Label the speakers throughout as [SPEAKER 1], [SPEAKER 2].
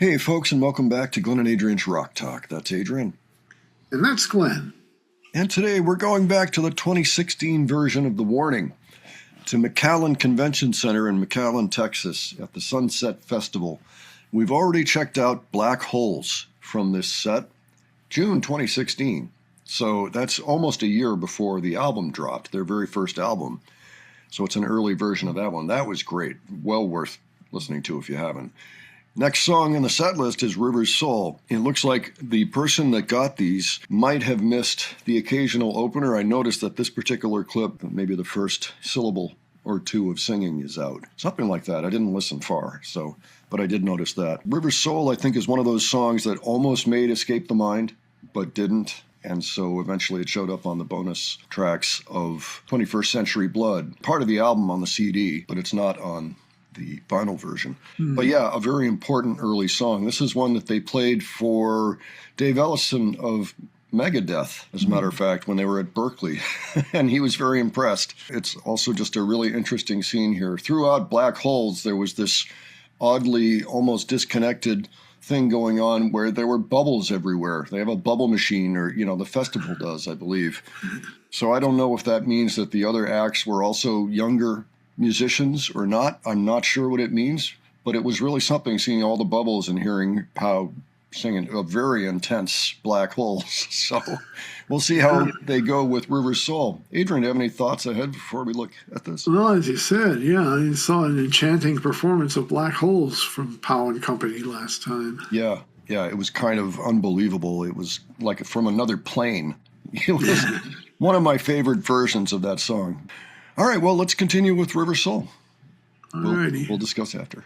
[SPEAKER 1] Hey, folks, and welcome back to Glenn and Adrian's Rock Talk. That's Adrian.
[SPEAKER 2] And that's Glenn.
[SPEAKER 1] And today we're going back to the 2016 version of The Warning, to McAllen Convention Center in McAllen, Texas, at the Sunset Festival. We've already checked out Black Holes from this set, June 2016. So that's almost a year before the album dropped, their very first album. So it's an early version of that one. That was great. Well worth listening to if you haven't. Next song in the set list is River's Soul. It looks like the person that got these might have missed the occasional opener. I noticed that this particular clip, maybe the first syllable or two of singing is out. Something like that. I didn't listen far, but I did notice that. River's Soul, I think, is one of those songs that almost made Escape the Mind, but didn't. And so eventually it showed up on the bonus tracks of 21st Century Blood. Part of the album on the CD, but it's not on the vinyl version. But yeah, a very important early song. This is one that they played for Dave Ellison of Megadeth, as a matter of fact, when they were at Berkeley, and he was very impressed. It's also just a really interesting scene here. Throughout Black Holes, there was this oddly almost disconnected thing going on where there were bubbles everywhere. They have a bubble machine, or, the festival does, I believe. So I don't know if that means that the other acts were also younger musicians or not. I'm not sure what it means, but it was really something seeing all the bubbles and hearing Pow singing a very intense Black Holes. So we'll see how they go with River's Soul. Adrian, do you have any thoughts ahead before we look at this?
[SPEAKER 2] Well, as you said, I saw an enchanting performance of Black Holes from Pow and Company last time.
[SPEAKER 1] Yeah, it was kind of unbelievable. It was like from another plane. It was one of my favorite versions of that song. All right, well, let's continue with River Soul. We'll discuss after.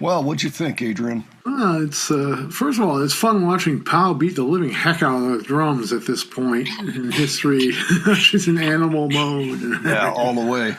[SPEAKER 1] Well, what'd you think, Adrian?
[SPEAKER 2] It's first of all, it's fun watching Pau beat the living heck out of the drums at this point in history. She's in animal mode.
[SPEAKER 1] Yeah, all the way.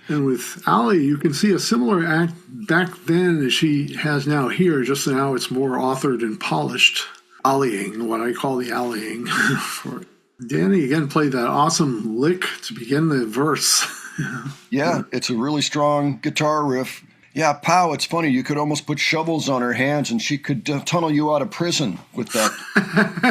[SPEAKER 2] And with Ali, you can see a similar act back then as she has now here. Just now, it's more authored and polished. Aliing, what I call the Aliing. For Danny again played that awesome lick to begin the verse.
[SPEAKER 1] Yeah, it's a really strong guitar riff. Yeah, Pau, it's funny. You could almost put shovels on her hands and she could tunnel you out of prison with that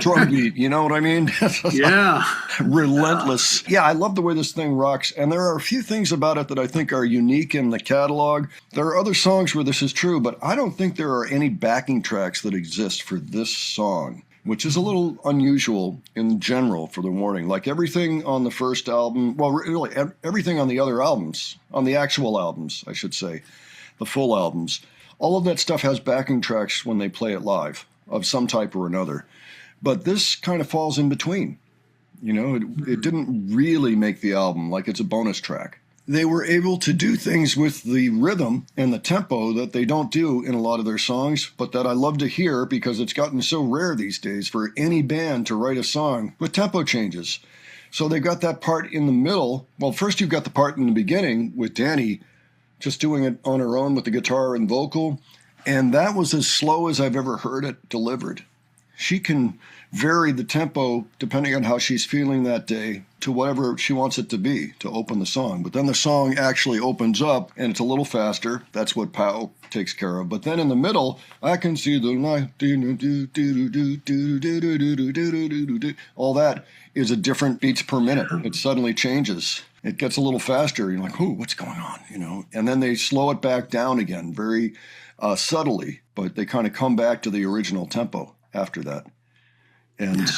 [SPEAKER 1] drum beat. You know what I mean?
[SPEAKER 2] Yeah.
[SPEAKER 1] Relentless. Yeah, I love the way this thing rocks. And there are a few things about it that I think are unique in the catalog. There are other songs where this is true, but I don't think there are any backing tracks that exist for this song, which is a little unusual in general for The Warning. Like everything on the first album, well, really everything on the other albums, on the actual albums, I should say, the full albums, all of that stuff has backing tracks when they play it live of some type or another. But this kind of falls in between. You know, it didn't really make the album, like it's a bonus track. They were able to do things with the rhythm and the tempo that they don't do in a lot of their songs, but that I love to hear because it's gotten so rare these days for any band to write a song with tempo changes. So they got that part in the middle. Well, first you've got the part in the beginning with Danny just doing it on her own with the guitar and vocal, and that was as slow as I've ever heard it delivered. She can vary the tempo depending on how she's feeling that day to whatever she wants it to be to open the song. But then the song actually opens up and it's a little faster. That's what Pau takes care of. But then in the middle, I can see the light. All that is a different beats per minute. It suddenly changes. It gets a little faster. You're like, "Ooh, what's going on?" You know. And then they slow it back down again, very subtly, but they kind of come back to the original tempo after that. And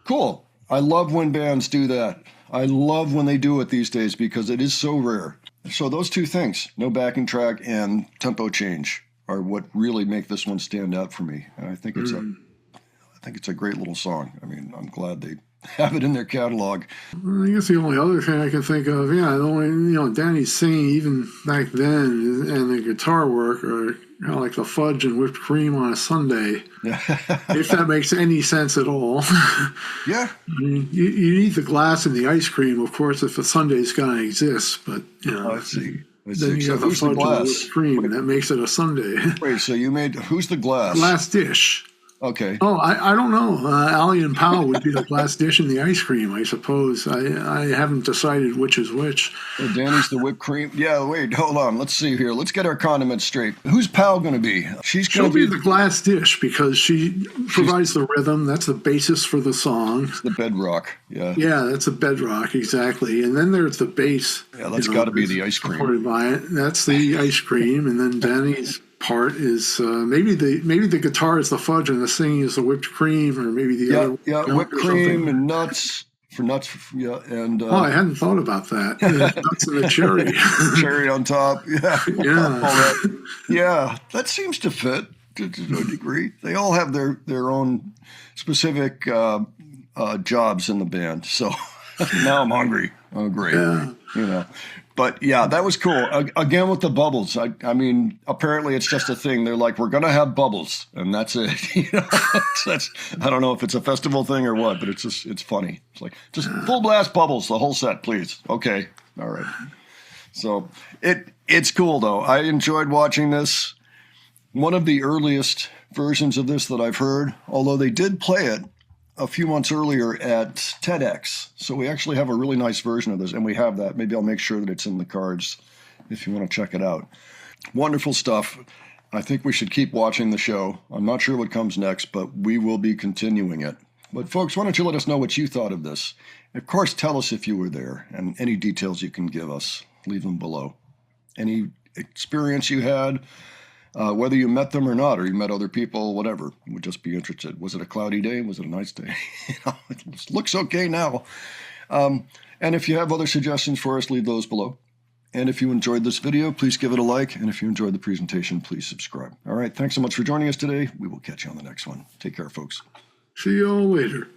[SPEAKER 1] cool. I love when bands do that. I love when they do it these days because it is so rare. So those two things, no backing track and tempo change, are what really make this one stand out for me. And I think it's a great little song. I mean, I'm glad they have it in their catalog.
[SPEAKER 2] I guess the only other thing I can think of, Danny's singing even back then, and the guitar work are like the fudge and whipped cream on a sundae, if that makes any sense at all.
[SPEAKER 1] Yeah.
[SPEAKER 2] I mean, you need the glass and the ice cream, of course, if the sundae's going to exist, but,
[SPEAKER 1] I see.
[SPEAKER 2] Then you have the fudge and the whipped cream, and that makes it a sundae.
[SPEAKER 1] Wait, so who's the glass?
[SPEAKER 2] Glass dish.
[SPEAKER 1] Okay.
[SPEAKER 2] Oh, I don't know. Ali and Pau would be the glass dish and the ice cream, I suppose. I haven't decided which is which.
[SPEAKER 1] Oh, Danny's the whipped cream. Yeah, wait, hold on. Let's see here. Let's get our condiments straight. Who's Pau going to be?
[SPEAKER 2] She'll be the glass dish because she provides the rhythm. That's the basis for the song.
[SPEAKER 1] The bedrock. Yeah.
[SPEAKER 2] Yeah, that's a bedrock, exactly. And then there's the bass.
[SPEAKER 1] Yeah, that's got to be the ice cream.
[SPEAKER 2] Supported by it. That's the ice cream. And then Danny's part is maybe the guitar is the fudge and the singing is the whipped cream, or maybe the other.
[SPEAKER 1] Yeah, whipped cream and nuts. And
[SPEAKER 2] I hadn't thought about that. Nuts and a cherry.
[SPEAKER 1] Cherry on top. Yeah.
[SPEAKER 2] Yeah.
[SPEAKER 1] All that. Yeah, that seems to fit to a degree. They all have their own specific jobs in the band. So now I'm hungry. Oh, great.
[SPEAKER 2] Yeah.
[SPEAKER 1] But yeah, that was cool. Again with the bubbles. I mean, apparently it's just a thing. They're like, we're gonna have bubbles, and that's it. That's I don't know if it's a festival thing or what, but it's funny. It's like just full blast bubbles the whole set, please. Okay, all right. So it's cool though. I enjoyed watching this. One of the earliest versions of this that I've heard, although they did play it a few months earlier at TEDx. So we actually have a really nice version of this, and we have that. Maybe I'll make sure that it's in the cards if you want to check it out. Wonderful stuff. I think we should keep watching the show. I'm not sure what comes next, but we will be continuing it. But folks, why don't you let us know what you thought of this? Of course, tell us if you were there, and any details you can give us, leave them below. Any experience you had, whether you met them or not, or you met other people, whatever, we'd just be interested. Was it a cloudy day? Was it a nice day? It looks okay now. And if you have other suggestions for us, leave those below. And if you enjoyed this video, please give it a like. And if you enjoyed the presentation, please subscribe. All right, thanks so much for joining us today. We will catch you on the next one. Take care, folks.
[SPEAKER 2] See you all later.